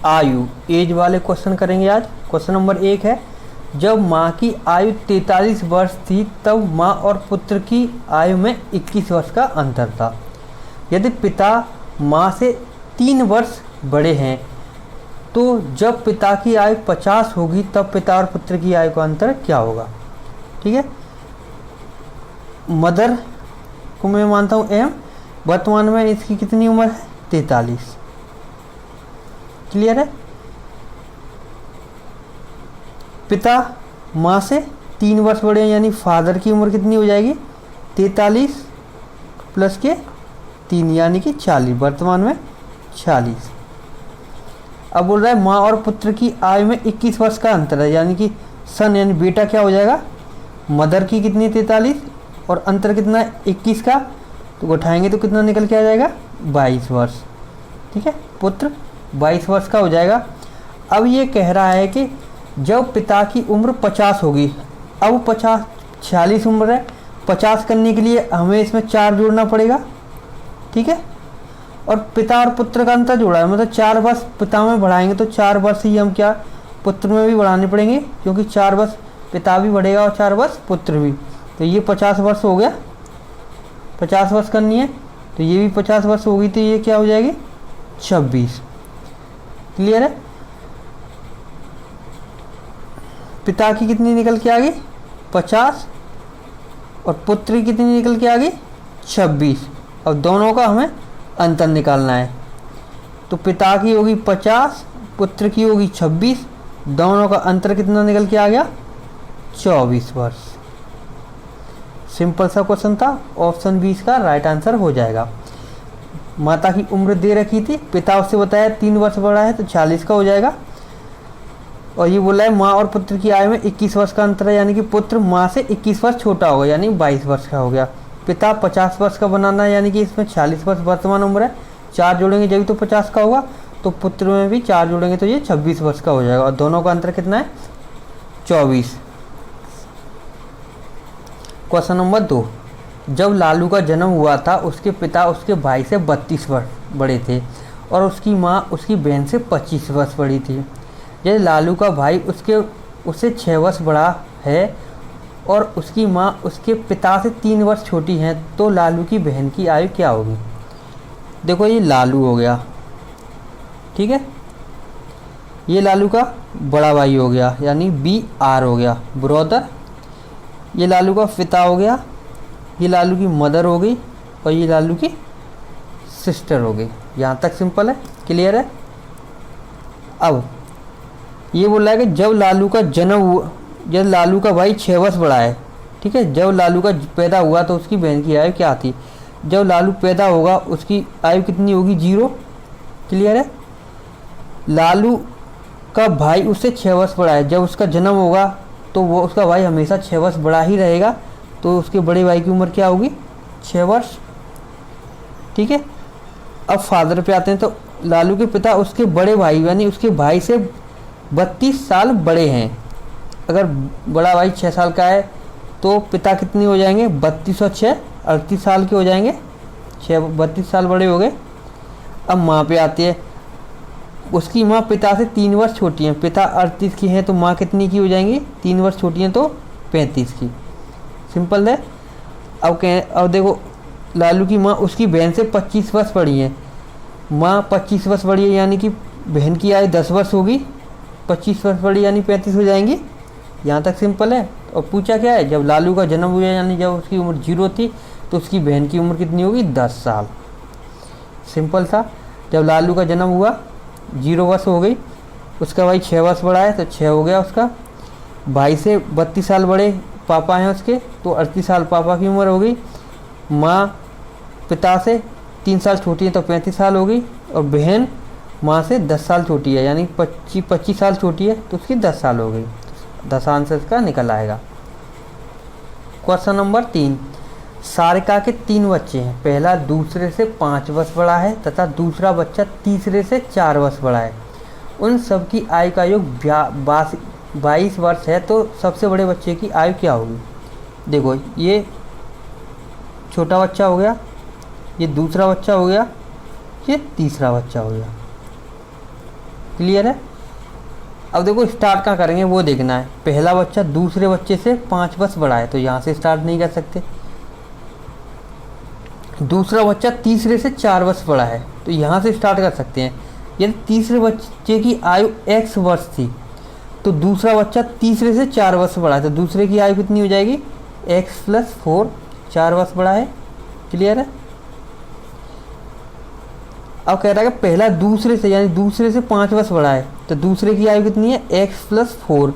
आयु, एज वाले क्वेश्चन करेंगे आज। क्वेश्चन नंबर 1 है, जब माँ की आयु 43 वर्ष थी तब माँ और पुत्र की आयु में 21 वर्ष का अंतर था। यदि पिता माँ से 3 वर्ष बड़े हैं तो जब पिता की आयु 50 होगी तब पिता और पुत्र की आयु का अंतर क्या होगा। ठीक है, मदर को मैं मानता हूँ एम, वर्तमान में इसकी कितनी उम्र है 43। क्लियर है। पिता माँ से 3 वर्ष बड़े हैं यानी फादर की उम्र कितनी हो जाएगी 43 प्लस के 3 यानी कि 40, वर्तमान में 40। अब बोल रहा है माँ और पुत्र की आयु में 21 वर्ष का अंतर है यानी कि सन यानी बेटा क्या हो जाएगा, मदर की कितनी 43 और अंतर कितना 21 का, तो उठाएंगे तो कितना निकल के आ जाएगा 22 वर्ष। ठीक है, पुत्र 22 वर्ष का हो जाएगा। अब ये कह रहा है कि जब पिता की उम्र 50 होगी, अब 50 46 उम्र है, 50 करने के लिए हमें इसमें 4 जोड़ना पड़ेगा। ठीक है, और पिता और पुत्र का अंतर जोड़ा है, मतलब 4 वर्ष पिता में बढ़ाएंगे तो 4 वर्ष ही हम क्या पुत्र में भी बढ़ाने पड़ेंगे, क्योंकि 4 वर्ष पिता भी बढ़ेगा और 4 वर्ष पुत्र भी। तो ये 50 वर्ष हो गया, 50 वर्ष करनी है तो ये भी 50 वर्ष होगी, तो ये क्या हो जाएगी 26। क्लियर है। पिता की कितनी निकल के आ गई 50 और पुत्र की कितनी निकल के आ गई 26। अब दोनों का हमें अंतर निकालना है, तो पिता की होगी 50, पुत्र की होगी 26, दोनों का अंतर कितना निकल के आ गया 24 वर्ष। सिंपल सा क्वेश्चन था, ऑप्शन 20 का राइट आंसर हो जाएगा। माता की उम्र दे रखी थी, पिता उससे बताया 3 वर्ष बड़ा है तो 40 का हो जाएगा। और ये बोला है माँ और पुत्र की आयु में 21 वर्ष का अंतर है यानी कि पुत्र माँ से 21 वर्ष छोटा होगा यानी 22 वर्ष का हो गया। पिता 50 वर्ष का बनाना है यानी कि इसमें 40 वर्ष वर्तमान उम्र है, 4 जोड़ेंगे जब तो 50 का होगा, तो पुत्र में भी 4 जोड़ेंगे तो ये 26 वर्ष का हो जाएगा। और दोनों का अंतर कितना है 24। क्वेश्चन नंबर 2, जब लालू का जन्म हुआ था उसके पिता उसके भाई से 32 वर्ष बड़े थे और उसकी माँ उसकी बहन से 25 वर्ष बड़ी थी। यदि लालू का भाई उससे 6 वर्ष बड़ा है और उसकी माँ उसके पिता से 3 वर्ष छोटी हैं तो लालू की बहन की आयु क्या होगी। देखो ये लालू हो गया, ठीक है, ये लालू का बड़ा भाई हो गया यानी BR हो गया ब्रदर, ये लालू का पिता हो गया, ये लालू की मदर हो गई और ये लालू की सिस्टर हो गई। यहाँ तक सिंपल है, क्लियर है। अब ये बोल रहा है कि जब लालू का जन्म हुआ, जब लालू का भाई 6 वर्ष बड़ा है, ठीक है, जब लालू का पैदा हुआ तो उसकी बहन की आयु क्या थी। जब लालू पैदा होगा उसकी आयु कितनी होगी 0। क्लियर है। लालू का भाई उससे 6 वर्ष बड़ा है, जब उसका जन्म होगा तो वो उसका भाई हमेशा 6 वर्ष बड़ा ही रहेगा, तो उसके बड़े भाई की उम्र क्या होगी 6 वर्ष। ठीक है। अब फादर पे आते हैं, तो लालू के पिता उसके बड़े भाई यानी उसके भाई से 32 साल बड़े हैं। अगर बड़ा भाई 6 साल का है तो पिता कितने हो जाएंगे 32 और 6 38 साल के हो जाएंगे, 32 साल बड़े हो गए। अब माँ पे आती है, उसकी माँ पिता से 3 वर्ष छोटी हैं, पिता 38 की हैं तो माँ कितनी की हो जाएंगी 3 वर्ष छोटी हैं तो 35 की। सिंपल है। अब देखो लालू की माँ उसकी बहन से 25 वर्ष बड़ी है, माँ 25 वर्ष बड़ी है यानी कि बहन की आयु 10 वर्ष होगी, 25 वर्ष बड़ी यानी 35 हो जाएंगी। यहाँ तक सिंपल है। और पूछा क्या है, जब लालू का जन्म हुआ यानी जब उसकी उम्र 0 थी तो उसकी बहन की उम्र कितनी होगी 10 साल। सिंपल था। जब लालू का जन्म हुआ 0 वर्ष हो गई, उसका भाई 6 वर्ष बड़ा है तो 6 हो गया उसका, भाई से 32 साल बड़े पापा हैं उसके तो 38 साल पापा की उम्र हो गई, माँ पिता से 3 साल छोटी है तो 35 साल हो गई, और बहन माँ से 10 साल छोटी है यानी 25 साल छोटी है तो उसकी 10 साल हो गई। 10 आंसर का निकल आएगा। क्वेश्चन नंबर 3, सारिका के 3 बच्चे हैं, पहला दूसरे से 5 वर्ष बड़ा है तथा दूसरा बच्चा तीसरे से 4 वर्ष बड़ा है। उन सब की आयु का योग 22 वर्ष है, तो सबसे बड़े बच्चे की आयु क्या होगी। देखो ये छोटा बच्चा हो गया, ये दूसरा बच्चा हो गया, ये तीसरा बच्चा हो गया। क्लियर है। अब देखो स्टार्ट कहाँ करेंगे वो देखना है। पहला बच्चा दूसरे बच्चे से 5 वर्ष बड़ा है तो यहाँ से स्टार्ट नहीं कर सकते। दूसरा बच्चा तीसरे से 4 वर्ष बड़ा है तो यहाँ से स्टार्ट कर सकते हैं। यदि तीसरे बच्चे की आयु x वर्ष थी तो दूसरा बच्चा तीसरे से 4 वर्ष बड़ा है तो दूसरे की आयु कितनी हो जाएगी, x + 4, 4 वर्ष बड़ा है। क्लियर है। अब कह रहा है कि पहला दूसरे से यानी दूसरे से 5 वर्ष बड़ा है तो दूसरे की आयु कितनी है, x + 4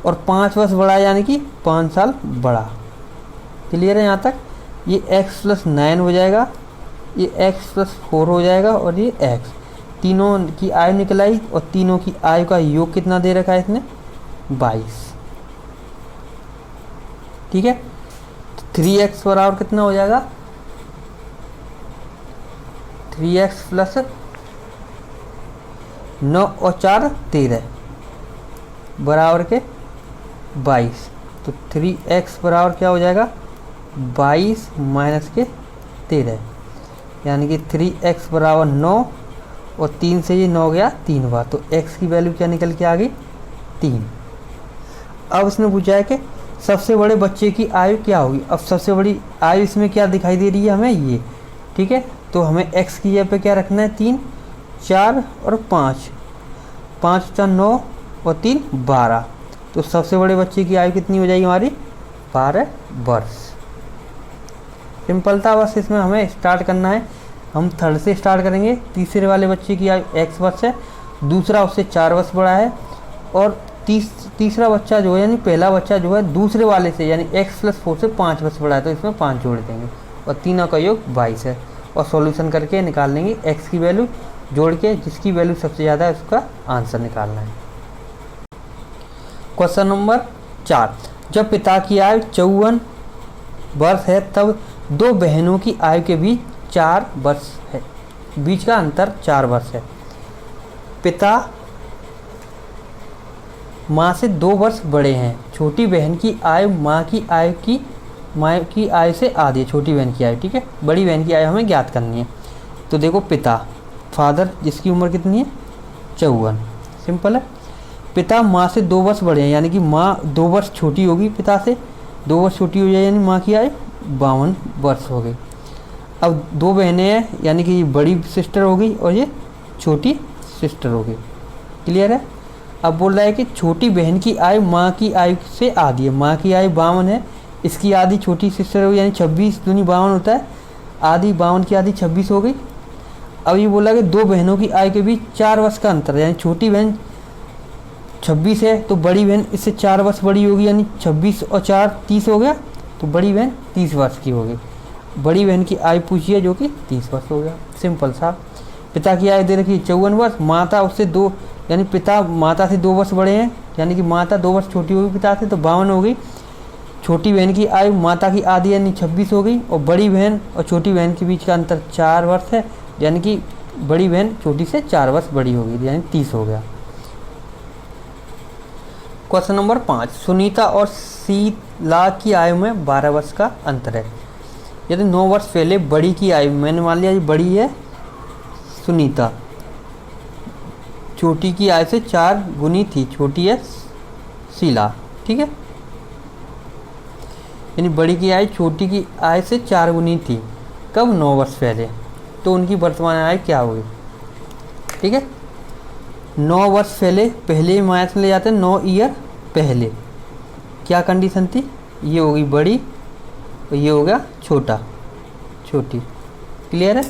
और 5 वर्ष बड़ा है यानी कि 5 साल बड़ा। क्लियर है यहाँ तक। ये x + 9 हो जाएगा, ये x + 4 हो जाएगा और ये x। तीनों की आयु निकल आई और तीनों की आयु का योग कितना दे रखा है इसने, 22। ठीक है। 3x बराबर कितना हो जाएगा, 3x + 9 और 4 13 बराबर के 22। तो 3x बराबर क्या हो जाएगा, 22 माइनस के 13 यानी कि 3x बराबर 9 और 3 से ये 9 गया 3 बार तो x की वैल्यू क्या निकल के आ गई, 3। अब इसने पूछा है कि सबसे बड़े बच्चे की आयु क्या होगी। अब सबसे बड़ी आयु इसमें क्या दिखाई दे रही है हमें, ये। ठीक है। तो हमें x की जगह पे क्या रखना है, 3, 4 और 5, 5 × 9 और 3 12। तो सबसे बड़े बच्चे की आयु कितनी हो जाएगी हमारी, 12 वर्ष। सिंपल था, बस इसमें हमें स्टार्ट करना है। हम थर्ड से स्टार्ट करेंगे। तीसरे वाले बच्चे की आयु x वर्ष है, दूसरा उससे 4 वर्ष बड़ा है और तीसरा बच्चा जो है यानी पहला बच्चा जो है दूसरे वाले से यानी x + 4 से 5 वर्ष बड़ा है तो इसमें 5 जोड़ देंगे और तीनों का योग 22 है। और सॉल्यूशन करके निकाल लेंगे x की वैल्यू जोड़ के, जिसकी वैल्यू सबसे ज़्यादा है उसका आंसर निकालना है। क्वेश्चन नंबर 4, जब पिता की आयु 54 वर्ष है तब 2 बहनों की आयु के बीच 4 वर्ष है, बीच का अंतर 4 वर्ष है। पिता माँ से 2 वर्ष बड़े हैं। छोटी बहन की आयु माँ की आयु से आधी है, छोटी बहन की आयु। ठीक है। बड़ी बहन की आयु हमें ज्ञात करनी है। तो देखो पिता, फादर, जिसकी उम्र कितनी है, 54। सिंपल है। पिता माँ से 2 वर्ष बड़े हैं यानी कि माँ 2 वर्ष छोटी होगी, पिता से 2 वर्ष छोटी हो जाए यानी माँ की आयु 52 वर्ष हो गई। अब 2 बहनें हैं यानी कि ये बड़ी सिस्टर हो गई और ये छोटी सिस्टर हो गई। क्लियर है। अब बोल रहा है कि छोटी बहन की आयु माँ की आयु से आधी है। माँ की आयु 52 है, इसकी आधी छोटी सिस्टर होगी यानी 26 दूनी 52 होता है, आधी 52 की आधी 26 हो गई। अब ये बोला कि 2 बहनों की आयु के बीच 4 वर्ष का अंतर है यानी छोटी बहन 26 है तो बड़ी बहन इससे 4 वर्ष बड़ी होगी यानी 26 और 4 30 हो गया तो बड़ी बहन 30 वर्ष की होगी। बड़ी बहन की आयु पूछी है जो कि 30 वर्ष हो गया। सिंपल सा। पिता की आयु दे रखी है 54 वर्ष, माता उससे 2 यानी पिता माता से 2 वर्ष बड़े हैं यानी कि माता 2 वर्ष छोटी होगी पिता से तो 52 हो गई। छोटी बहन की आयु माता की आधी यानी 26 हो गई और बड़ी बहन और छोटी बहन के बीच का अंतर 4 वर्ष है यानी कि बड़ी बहन छोटी से 4 वर्ष बड़ी होगी यानी 30 हो गया। क्वेश्चन नंबर 5, सुनीता और शीला की आयु में 12 वर्ष का अंतर है। यदि 9 वर्ष पहले बड़ी की आयु, मैंने मान लिया बड़ी है सुनीता, छोटी की आयु से 4 गुनी थी, छोटी है शीला। ठीक है। यानी बड़ी की आयु छोटी की आयु से 4 गुनी थी, कब, 9 वर्ष पहले। तो उनकी वर्तमान आयु क्या होगी। ठीक है। 9 वर्ष पहले माइनस में ले जाते हैं 9 ईयर पहले। क्या कंडीशन थी, ये होगी बड़ी और ये हो गया छोटी। क्लियर है।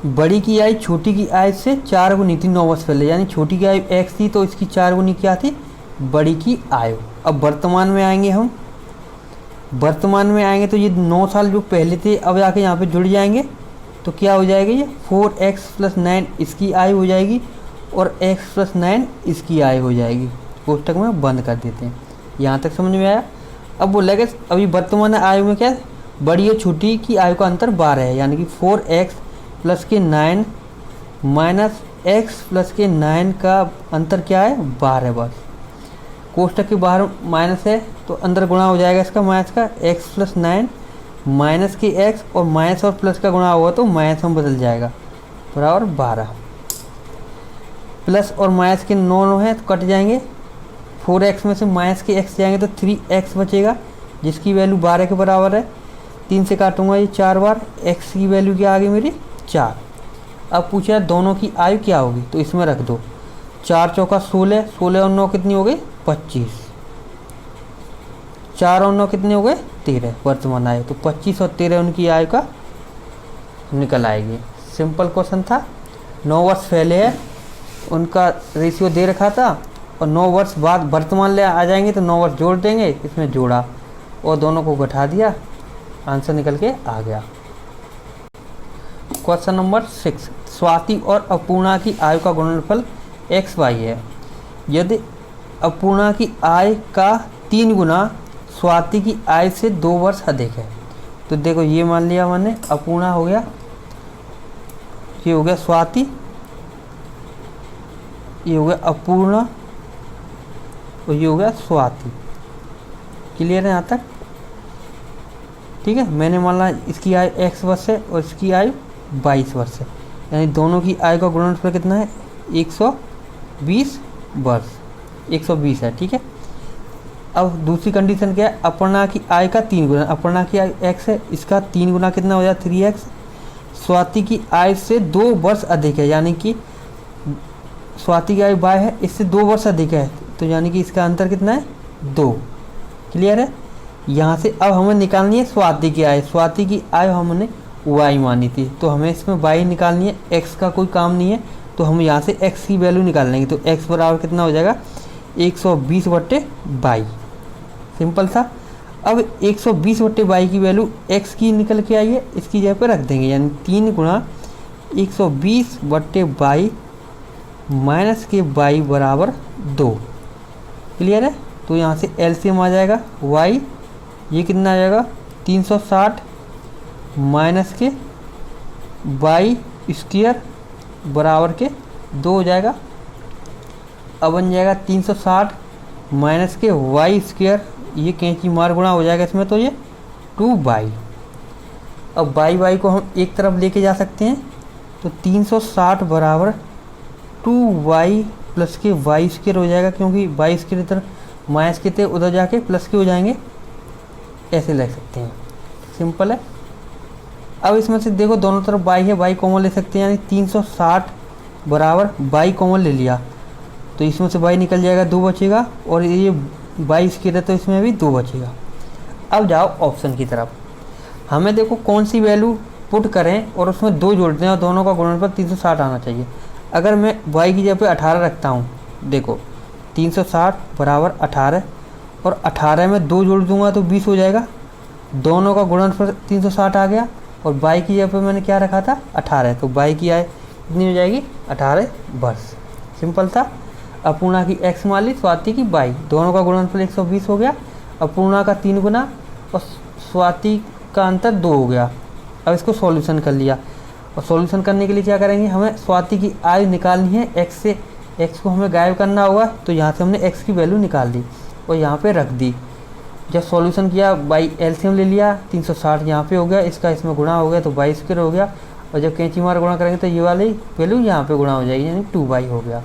बड़ी की आयु छोटी की आयु से 4 गुनी थी 9 वर्ष पहले यानी छोटी की आयु x थी तो इसकी 4 गुनी क्या थी, बड़ी की आयु। अब वर्तमान में आएंगे हम, वर्तमान में आएंगे तो ये 9 साल जो पहले थे अब आके यहाँ पे जुड़ जाएंगे तो क्या हो जाएगा, ये 4x + 9 इसकी आयु हो जाएगी और x + 9 इसकी आयु हो जाएगी। कोष्टक में बंद कर देते हैं। यहाँ तक समझ में आया। अब बोला कि अभी वर्तमान आयु में क्या, बड़ी और छोटी की आयु का अंतर 12 है यानी कि 4x + 9 माइनस x + 9 का अंतर क्या है, 12 वर्ष। कोष्टक के बाहर माइनस है तो अंदर गुणा हो जाएगा इसका माइनस का, x + 9 माइनस के एक्स और माइनस और प्लस का गुणा हुआ तो माइनस में बदल जाएगा, बराबर 12। प्लस और माइनस के 9 है तो कट जाएंगे, 4x में से माइनस के x जाएंगे तो 3x बचेगा, जिसकी वैल्यू 12 के बराबर है। 3 से काटूंगा ये 4 बार, x की वैल्यू क्या आ गई मेरी 4। अब पूछा दोनों की आयु क्या होगी, तो इसमें रख दो 4 चौका 16, 16 और 9 कितनी हो गई 25, 4 और 9 कितने हो गए 13 वर्तमान आयु, तो 25 और 13 उनकी आयु का निकल आएगी। सिंपल क्वेश्चन था। 9 वर्ष पहले है उनका रेशियो दे रखा था और 9 वर्ष बाद वर्तमान ले आ जाएंगे तो 9 वर्ष जोड़ देंगे, इसमें जोड़ा और दोनों को घटा दिया, आंसर निकल के आ गया। क्वेश्चन नंबर 6, स्वाति और अपूर्णा की आयु का गुणनफल XY है। यदि अपूर्णा की आय का 3 गुना स्वाति की आय से 2 वर्ष अधिक है, तो देखो ये मान लिया मैंने अपूर्णा हो गया, ये हो गया स्वाति, ये हो गया अपूर्णा और ये हो गया स्वाति। क्लियर है यहाँ तक? ठीक है, मैंने मान ला इसकी आयु x वर्ष है और इसकी आयु 22 वर्ष है, यानी दोनों की आयु का गुणनफल कितना है 120 वर्ष, 120 है। ठीक है, अब दूसरी कंडीशन क्या है, अपर्णा की आय का 3 गुना, अपर्णा की आय x है, इसका 3 गुना कितना हो जाए 3x। स्वाति की आय से 2 वर्ष अधिक है, यानी कि स्वाति की आयु 22 है, इससे 2 वर्ष अधिक है, तो यानी कि इसका अंतर कितना है 2। क्लियर है? यहाँ से अब हमें निकालनी है स्वाति की आय। स्वाति की आय हमने y मानी थी, तो हमें इसमें y निकालनी है, x का कोई काम नहीं है, तो हम यहाँ से x की वैल्यू निकाल लेंगे, तो x बराबर कितना हो जाएगा 120/22। सिंपल था। अब 120/22 की वैल्यू x की निकल के आई है, इसकी जगह पर रख देंगे, यानी 3 गुणा 120/22 माइनस के y बराबर 2। क्लियर है? तो यहाँ से एलसीएम आ जाएगा y, ये कितना आ जाएगा 360 माइनस के y स्क्वायर बराबर के 2 हो जाएगा। अब बन जाएगा 360 माइनस के y स्क्वायर, ये कैंची मार गुणा हो जाएगा इसमें, तो ये 2y। अब y को हम एक तरफ लेके जा सकते हैं, तो 360 बराबर 2y प्लस के y स्क्वायर हो जाएगा, क्योंकि y स्क्वायर इधर माइनस के थे, उधर जाके प्लस के हो जाएंगे, ऐसे लिख सकते हैं। सिंपल है। अब इसमें से देखो दोनों तरफ y है, y कॉमन ले सकते हैं, यानी 360 बराबर y कॉमन ले लिया, तो इसमें से y निकल जाएगा, 2 बचेगा, और ये y स्क्वायर है तो इसमें भी 2 बचेगा। अब जाओ ऑप्शन की तरफ, हमें देखो कौन सी वैल्यू पुट करें और उसमें 2 जोड़ दें और दोनों का गुणनफल 360 आना चाहिए। अगर मैं y की जगह पे 18 रखता हूँ, देखो 360 बराबर 18 और 18 में 2 जोड़ दूंगा तो 20 हो जाएगा, दोनों का गुणनफल 360 आ गया, और y की जगह पे मैंने क्या रखा था 18, तो y की आय कितनी हो जाएगी 18 वर्ष। सिंपल था। अपूर्णा की x मान ली, स्वाति की y, दोनों का गुणनफल 120 हो गया, अपूर्णा का 3 गुना और स्वाति का अंतर 2 हो गया। अब इसको सॉल्यूशन कर लिया, और सॉल्यूशन करने के लिए क्या करेंगे, हमें स्वाति की आयु निकालनी है, x से x को हमें गायब करना होगा, तो यहाँ से हमने x की वैल्यू निकाल दी और यहाँ पे रख दी। जब सॉल्यूशन किया बाई एलसीएम ले लिया, 360 यहाँ पे हो गया, इसका इसमें गुणा हो गया तो y स्क्वायर हो गया, और जब कैंची मार गुणा करेंगे तो ये वाली वैल्यू यहाँ पे गुणा हो जाएगी, यानी 2y हो गया।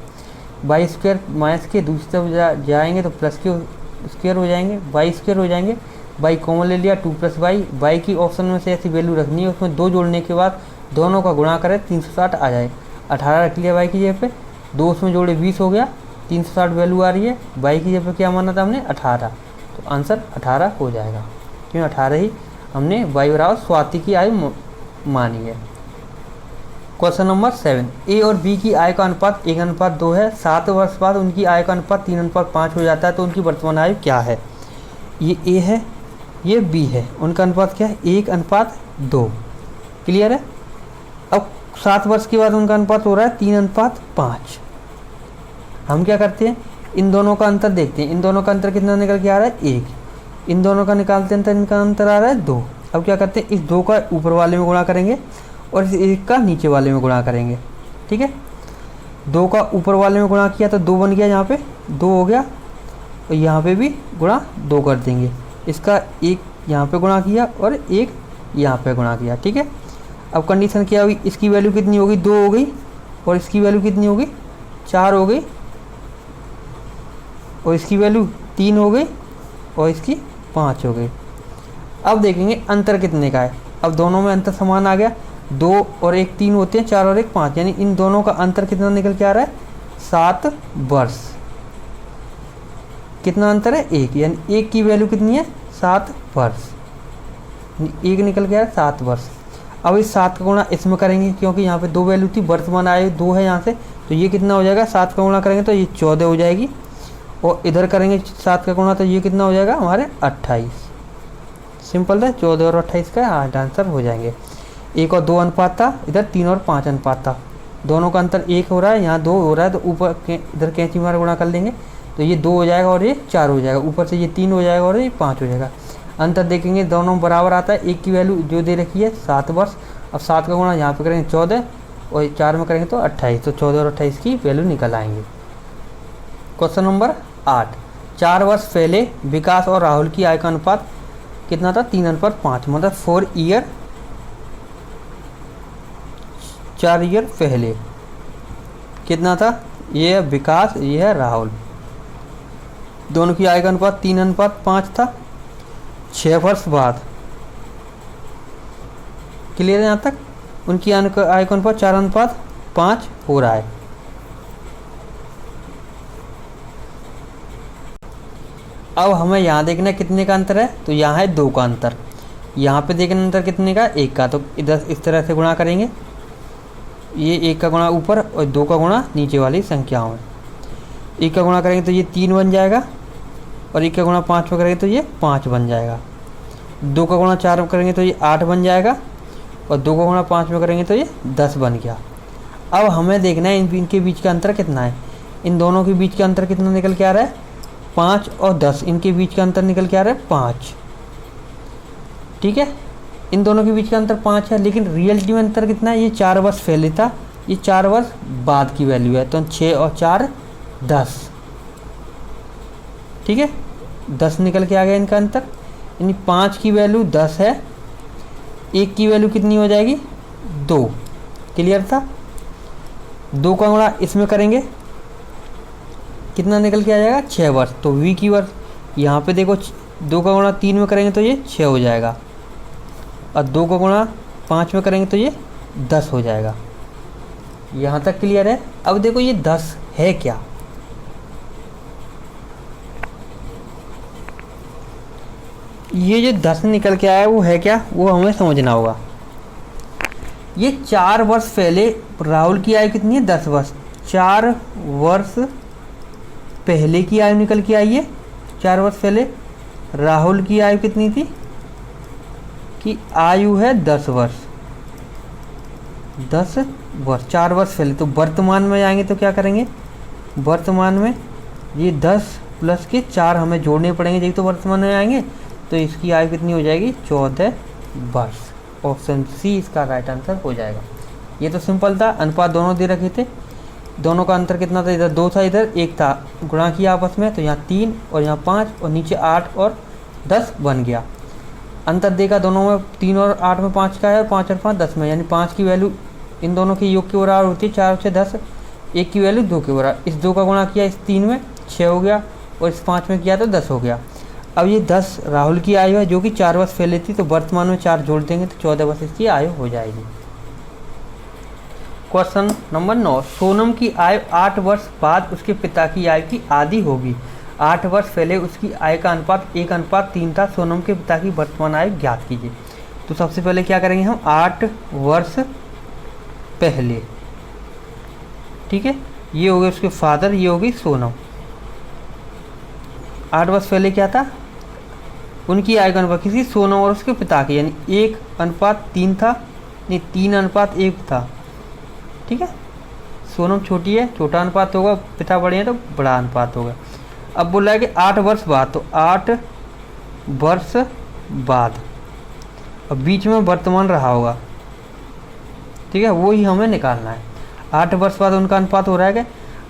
y स्क्वायर माइनस के दूसरी तरफ जाएंगे तो प्लस के स्क्वायर हो जाएंगे, y स्क्वायर हो जाएंगे, y कॉमन ले लिया 2 + y की ऑप्शन में से ऐसी वैल्यू रखनी है, उसमें 2 जोड़ने के बाद दोनों का गुणा करें 360 आ जाए। 18 रख लिया y की जगह पे, 2 उसमें जोड़े 20 हो गया, 360 वैल्यू आ रही है, y की जगह पे क्या माना था हमने 18, तो आंसर 18 हो जाएगा, क्यों 18 ही हमने y बराबर स्वाति की आयु मानी है। क्वेश्चन नंबर 7, ए और बी की आय का अनुपात 1:2 है, 7 वर्ष बाद उनकी आय का अनुपात 3:5 हो जाता है, तो उनकी वर्तमान आयु क्या है। ये ए है, ये बी है, उनका अनुपात क्या है 1:2। क्लियर है। अब 7 वर्ष के बाद उनका अनुपात हो रहा है 3:5। हम क्या करते हैं, इन दोनों का अंतर देखते हैं, इन दोनों का अंतर कितना निकल के आ रहा है 1, इन दोनों का निकालते हैं तो इनका अंतर आ रहा है 2। अब क्या करते हैं, इस 2 का ऊपर वाले में गुणा करेंगे और इस 1 का नीचे वाले में गुणा करेंगे। ठीक है, 2 का ऊपर वाले में गुणा किया तो 2 बन गया, यहाँ पे 2 हो गया, और यहाँ पे भी गुणा 2 कर देंगे, इसका 1 यहाँ पे गुणा किया और 1 यहाँ पे गुणा किया, ठीक है। अब कंडीशन क्या हुई, इसकी वैल्यू कितनी होगी, 2 हो गई, और इसकी वैल्यू कितनी होगी, 4 हो गई, और इसकी वैल्यू 3 हो गई, और इसकी 5 हो गई। अब देखेंगे अंतर कितने का है। अब दोनों में अंतर समान आ गया, 2 और 1 3 होते हैं, 4 और 1 5, यानी इन दोनों का अंतर कितना निकल के आ रहा है, 7 वर्ष। कितना अंतर है, 1, यानी 1 की वैल्यू कितनी है, 7 वर्ष। 1 निकल के आ रहा है 7 वर्ष। अब इस 7 का गुणा इसमें करेंगे, क्योंकि यहाँ पे 2 वैल्यू थी, वर्तमान आयु 2 है यहाँ से, तो ये कितना हो जाएगा, 7 का गुणा करेंगे तो ये 14 हो जाएगी, और इधर करेंगे 7 का गुणा तो ये कितना हो जाएगा हमारे 28। सिंपल है, 14 और 28 का आंसर हो जाएंगे। 1 और 2 अनुपात था, इधर 3 और 5 अनुपात था, दोनों का अंतर 1 हो रहा है, यहाँ 2 हो रहा है, तो ऊपर इधर कैंची मार गुणा कर लेंगे तो ये 2 हो जाएगा और ये 4 हो जाएगा, ऊपर से ये 3 हो जाएगा और ये 5 हो जाएगा। अंतर देखेंगे दोनों बराबर आता है, 1 की वैल्यू जो दे रखी है 7 वर्ष। अब 7 का गुणा यहाँ पे करेंगे 14 और 4 में करेंगे तो 28, तो 14 और 28 की वैल्यू निकल आएंगे। क्वेश्चन नंबर 8, 4 वर्ष पहले विकास और राहुल की आय का अनुपात कितना था, 3:5, मतलब 4 ईयर पहले कितना था, ये है विकास, ये है राहुल, दोनों की आय का अनुपात 3:5 था। 6 वर्ष बाद, क्लियर है यहाँ तक, उनकी आय का अनुपात 4:5 हो रहा है। अब हमें यहाँ देखना कितने का अंतर है, तो यहाँ है 2 का अंतर, यहाँ पे देखना अंतर कितने का, 1 का, तो इधर इस तरह से गुणा करेंगे, ये 1 का गुणा ऊपर और 2 का गुणा नीचे वाली संख्याओं में। 1 का गुणा करेंगे तो ये 3 बन जाएगा, और 1 का गुणा 5 में करेंगे तो ये 5 बन जाएगा। 2 का गुणा 4 में करेंगे तो ये 8 बन जाएगा, और 2 का गुणा 5 में करेंगे तो ये 10 बन गया। अब हमें देखना है इनके बीच का अंतर कितना है, इन दोनों के बीच का अंतर कितना निकल के आ रहा है, 5 और 10, इनके बीच का अंतर निकल के आ रहा है 5, ठीक है। इन दोनों के बीच का अंतर 5 है, लेकिन रियलिटी में अंतर कितना है, ये 4 वर्ष पहले था, ये 4 वर्ष बाद की वैल्यू है, तो 6 और 4 10, ठीक है, 10 निकल के आ गया इनका अंतर, यानी 5 की वैल्यू 10 है, 1 की वैल्यू कितनी हो जाएगी, 2, क्लियर था। 2 का गुणा इसमें करेंगे कितना निकल के आ जाएगा, 6 वर्ष, तो v की वर्ष, यहाँ पे देखो 2 का गुणा 3 में करेंगे तो ये 6 हो जाएगा, और 2 का गुणा 5 में करेंगे तो ये 10 हो जाएगा। यहाँ तक क्लियर है। अब देखो ये 10 है क्या, ये जो 10 निकल के आया वो है क्या, वो हमें समझना होगा। ये 4 वर्ष पहले राहुल की आयु कितनी है, 10 वर्ष, 4 वर्ष पहले की आयु निकल के आई है। 4 वर्ष पहले राहुल की आयु कितनी थी, कि आयु है 10 वर्ष, 10 वर्ष 4 वर्ष पहले। तो वर्तमान में आएंगे तो क्या करेंगे, वर्तमान में ये 10 प्लस के 4 हमें जोड़ने पड़ेंगे, जब तो वर्तमान में आएंगे तो इसकी आयु कितनी हो जाएगी, 14 वर्ष। ऑप्शन सी इसका राइट आंसर हो जाएगा। ये तो सिंपल था, अनुपात दोनों दे रखे थे, दोनों का अंतर कितना था, इधर 2 था इधर 1 था, गुणा किया आपस में तो यहाँ 3 और यहाँ 5 और नीचे 8 और 10 बन गया। अंतर देखा दोनों में, 3 और 8 में 5 का है, और 5 और 5 10 में, यानी 5 की वैल्यू इन दोनों के योग के बराबर होती है, 4 से 10, 1 की वैल्यू 2 के बराबर। इस 2 का गुणा किया इस 3 में 6 हो गया, और इस 5 में किया तो 10 हो गया। अब ये 10 राहुल की आयु है जो कि 4 वर्ष पहले थी, तो वर्तमान में 4 जोड़ देंगे तो 14 वर्ष इसकी आयु हो जाएगी। क्वेश्चन नंबर 9, सोनम की आयु 8 वर्ष बाद उसके पिता की आयु की आधी होगी। 8 वर्ष पहले उसकी आयु का अनुपात 1:3 था। सोनम के पिता की वर्तमान आयु ज्ञात कीजिए। तो सबसे पहले क्या करेंगे हम, 8 वर्ष पहले, ठीक है, ये हो गए उसके फादर, ये होगी सोनम। 8 वर्ष पहले क्या था, उनकी आयु का अनुपात किसी सोनम और उसके पिता की, यानी 1:3 था, नहीं 3:1 था, ठीक है। सोनम छोटी है, छोटा अनुपात होगा, पिता बड़े हैं तो बड़ा अनुपात होगा। अब बोला है कि 8 वर्ष बाद, तो 8 वर्ष बाद, और बीच में वर्तमान रहा होगा, ठीक है, वो ही हमें निकालना है। 8 वर्ष बाद उनका अनुपात हो रहा है कि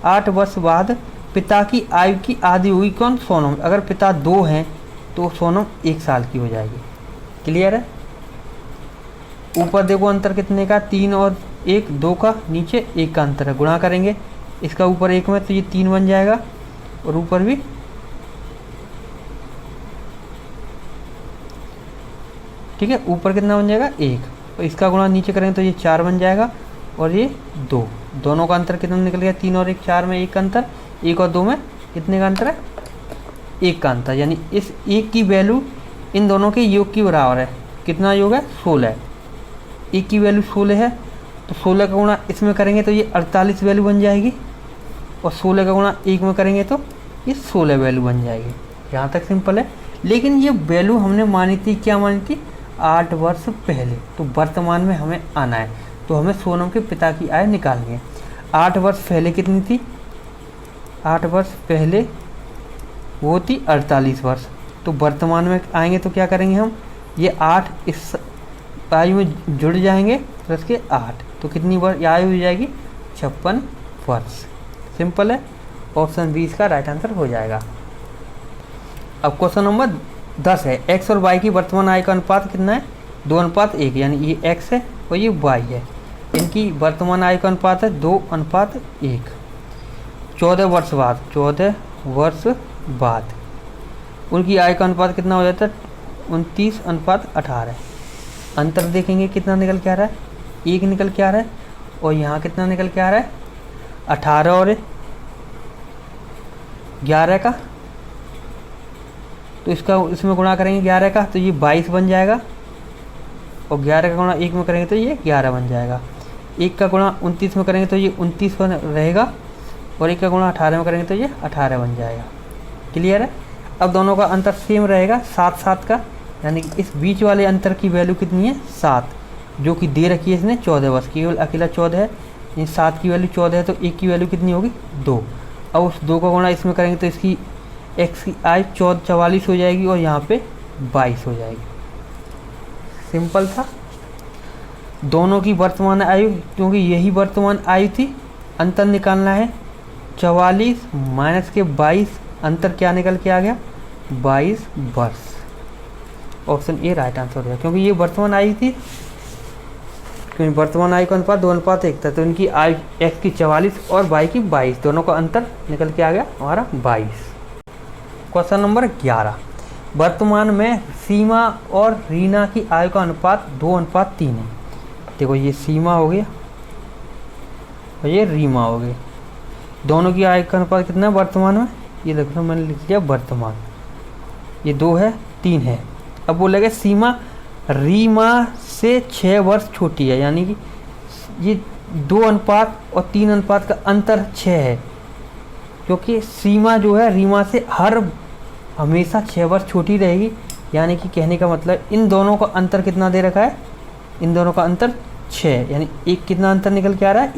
8 वर्ष बाद पिता की आयु की आधी हुई, कौन, सोनम। अगर पिता 2 हैं तो सोनम 1 साल की हो जाएगी, क्लियर है। ऊपर देखो अंतर कितने का, 3 और 1 2 का, नीचे 1 का अंतर है। गुणा करेंगे इसका ऊपर 1 में तो ये 3 बन जाएगा और ऊपर भी ठीक है, ऊपर कितना बन जाएगा 1, और इसका गुणा नीचे करेंगे तो ये 4 बन जाएगा और ये 2। दोनों का अंतर कितना निकल गया, 3 और 1 4 में 1 का अंतर, 1 और 2 में कितने का अंतर है, 1 का अंतर। यानी इस 1 की वैल्यू इन दोनों के योग की बराबर है। कितना योग है, 16। 1 की वैल्यू 16 है तो 16 का गुणा इसमें करेंगे तो ये 48 वैल्यू बन जाएगी, और 16 का गुणा 1 में करेंगे तो ये 16 वैल्यू बन जाएगी। यहाँ तक सिंपल है। लेकिन ये वैल्यू हमने मानी थी, क्या मानी थी, 8 वर्ष पहले। तो वर्तमान में हमें आना है, तो हमें सोनम के पिता की आय निकालनी है। 8 वर्ष पहले कितनी थी, 8 वर्ष पहले वो थी 48 वर्ष। तो वर्तमान में आएंगे तो क्या करेंगे हम, ये 8 इस आयु में जुड़ जाएंगे प्लस के 8, तो कितनी वर्ष आयु हो जाएगी, 56 वर्ष। सिंपल है, ऑप्शन 20 का राइट आंसर हो जाएगा। अब क्वेश्चन नंबर 10 है, एक्स और वाई की वर्तमान आय का अनुपात कितना है, 2:1, यानी ये एक्स है और ये वाई है। इनकी वर्तमान आय का अनुपात है 2:1। 14 वर्ष बाद, 14 वर्ष बाद उनकी आय का अनुपात कितना हो जाता है, 29:18। अंतर देखेंगे कितना निकल के आ रहा है, 1 निकल के आ रहा है, और यहाँ कितना निकल के आ रहा है, 18 और 11 का, तो इसका इसमें गुणा करेंगे 11 का तो ये 22 बन जाएगा, और 11 का गुणा 1 में करेंगे तो ये 11 बन जाएगा। 1 का गुणा 29 में करेंगे तो ये 29 बन रहेगा, और 1 का गुणा 18 में करेंगे तो ये 18 बन जाएगा। क्लियर है। अब दोनों का अंतर सेम रहेगा 7 का, यानी कि इस बीच वाले अंतर की वैल्यू कितनी है, 7, जो कि दे रखी है इसने 14 वर्ष, केवल अकेला 14 है। ये 7 की वैल्यू 14 है तो 1 की वैल्यू कितनी होगी, 2। अब उस 2 का गुणा इसमें करेंगे तो इसकी एक्स की आय 44 हो जाएगी, और यहाँ पे 22 हो जाएगी। सिंपल था। दोनों की वर्तमान आयु, क्योंकि यही वर्तमान आयु थी, अंतर निकालना है। 44 माइनस के 22, अंतर क्या निकल के आ गया, 22 वर्ष। ऑप्शन ए राइट आंसर हो गया, क्योंकि ये वर्तमान आयु थी, क्योंकि वर्तमान आयु का अनुपात 2:1 था, तो इनकी आयु एक्स की 44 और वाई की 22, दोनों का अंतर निकल के आ गया हमारा 22। क्वेश्चन नंबर 11, वर्तमान में सीमा और रीना की आयु का अनुपात 2:3 है। देखो ये सीमा हो गया और ये रीमा हो गई, दोनों की आयु का अनुपात कितना है वर्तमान में, ये देखो मैंने लिख लिया वर्तमान, ये 2 है 3 है। अब बोलेगा सीमा रीमा से 6 वर्ष छोटी है, यानी कि ये 2 अनुपात और 3 अनुपात का अंतर 6 है, क्योंकि सीमा जो है रीमा से हमेशा 6 वर्ष छोटी रहेगी। यानी कि कहने का मतलब इन दोनों का अंतर कितना दे रखा है, इन दोनों का अंतर 6, यानी एक कितना अंतर निकल के आ रहा है,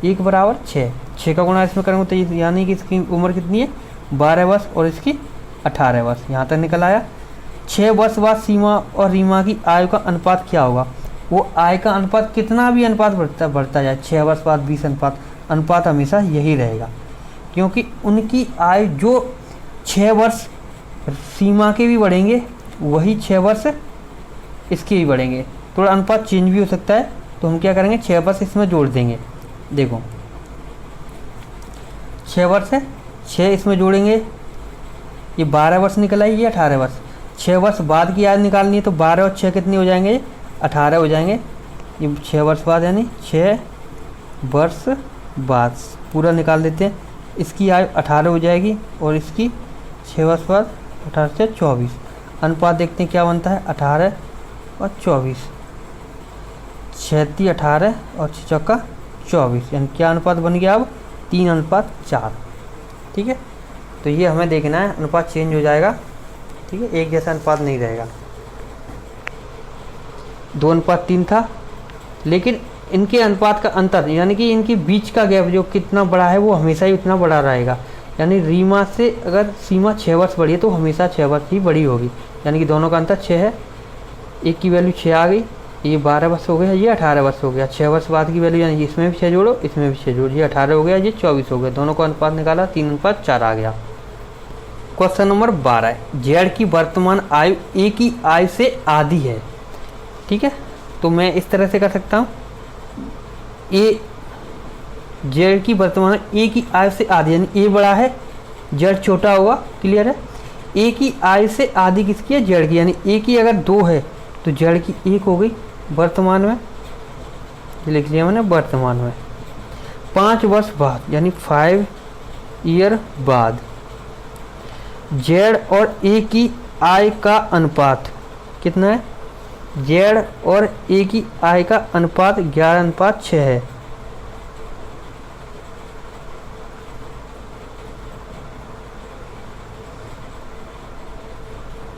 1 बराबर 6 का गुणा इसमें करेंगे तो यानी कि इसकी उम्र कितनी है, 12 वर्ष, और इसकी 18 वर्ष। यहाँ तक निकल आया। 6 वर्ष बाद सीमा और रीमा की आयु का अनुपात क्या होगा, वो आय का अनुपात कितना भी अनुपात बढ़ता जाए, 6 वर्ष बाद 20 अनुपात हमेशा यही रहेगा, क्योंकि उनकी आयु जो 6 वर्ष सीमा के भी बढ़ेंगे, वही 6 वर्ष इसके भी बढ़ेंगे। थोड़ा अनुपात चेंज भी हो सकता है, तो हम क्या करेंगे, 6 वर्ष इसमें जोड़ देंगे। देखो 6 वर्ष है, 6 इसमें जोड़ेंगे, ये 12 वर्ष निकल आई, ये 18 वर्ष। 6 वर्ष बाद की आयु निकालनी है तो 12 और 6 कितने हो जाएंगे, 18 हो जाएंगे। ये 6 वर्ष बाद, यानी 6 वर्ष बाद पूरा निकाल देते हैं, इसकी आयु 18 हो जाएगी, और इसकी 6 वर्ष बाद 18 से 24। अनुपात देखते हैं क्या बनता है, 18 और 24, 36 18 और 6 चौका 24, यानी क्या अनुपात बन गया अब, 3:4। ठीक है, तो ये हमें देखना है, अनुपात चेंज हो जाएगा। ठीक है, एक जैसा अनुपात नहीं रहेगा। 2:3 था, लेकिन इनके अनुपात का अंतर, यानी कि इनके बीच का गैप जो कितना बड़ा है वो हमेशा ही उतना बड़ा रहेगा। यानी रीमा से अगर सीमा 6 वर्ष बढ़ी है तो हमेशा 6 वर्ष ही बड़ी होगी, यानी कि दोनों का अंतर 6 है। एक की वैल्यू 6 आ गई, ये 12 वर्ष हो गया, ये 18 वर्ष हो गया। 6 वर्ष बाद की वैल्यू, यानी इसमें भी 6 जोड़ो, इसमें भी 6 जोड़ो, ये 18 हो गया, ये 24 हो गया, दोनों का अनुपात निकाला, 3:4 आ गया। क्वेश्चन नंबर 12, जेड की वर्तमान आयु ए की आयु से आधी है। ठीक है, तो मैं इस तरह से कर सकता हूँ, ए जेड की वर्तमान ए की आयु से आधी, यानी ए बड़ा है जेड छोटा होगा, क्लियर है। ए की आयु से आधी किसकी है, जेड की, यानी ए की अगर 2 है तो जेड की 1 हो गई वर्तमान में, लिख लिया मैंने वर्तमान में। 5 वर्ष बाद यानी 5 ईयर बाद जेड और ए की आय का अनुपात कितना है, जेड और ए की आय का अनुपात 11:6 है।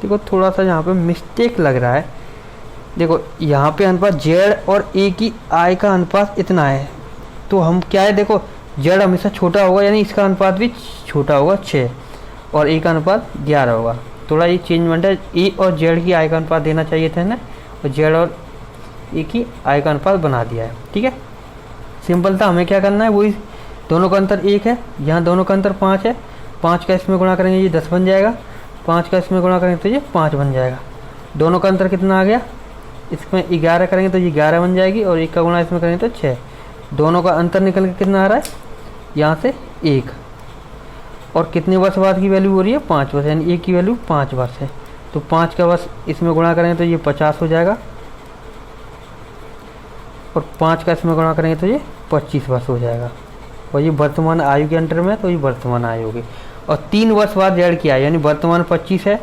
देखो थोड़ा सा यहाँ पे मिस्टेक लग रहा है, देखो यहाँ पे अनुपात जेड और ए की आय का अनुपात इतना है, तो हम क्या है, देखो जेड हमेशा छोटा होगा यानी इसका अनुपात भी छोटा होगा 6, और ए का अनुपात 11 होगा। थोड़ा ये चेंजमेंट है, ए और जेड की आय का अनुपात देना चाहिए था ना, और जेड और ए की आय का अनुपात बना दिया है, ठीक है। सिंपल था, हमें क्या करना है, वही दोनों का अंतर 1 है, यहाँ दोनों का अंतर 5 है, 5 का इसमें गुणा करेंगे ये 10 बन जाएगा, 5 का इसमें गुणा करेंगे तो ये 5 बन जाएगा। दोनों का अंतर कितना आ गया, इसमें 11 करेंगे तो ये 11 बन जाएगी, और 1 का गुणा इसमें करेंगे तो 6। दोनों का अंतर निकल के कितना आ रहा है, यहाँ से 1, और कितने वर्ष बाद की वैल्यू हो रही है, 5 वर्ष, यानी 1 की वैल्यू 5 वर्ष है, तो 5 का वर्ष इसमें गुणा करेंगे तो ये 50 हो जाएगा, और 5 का इसमें गुणा करेंगे तो ये 25 वर्ष हो जाएगा, और ये वर्तमान आयु के अंतर में, तो ये वर्तमान आयु होगी। और 3 वर्ष बाद जेड की आयु, यानी वर्तमान 25 है,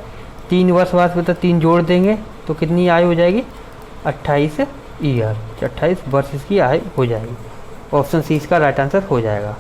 3 वर्ष बाद में तो 3 जोड़ देंगे तो कितनी आयु हो जाएगी, 28 ईयर, 28 वर्ष इसकी आयु हो जाएगी। ऑप्शन सी इसका राइट आंसर हो जाएगा।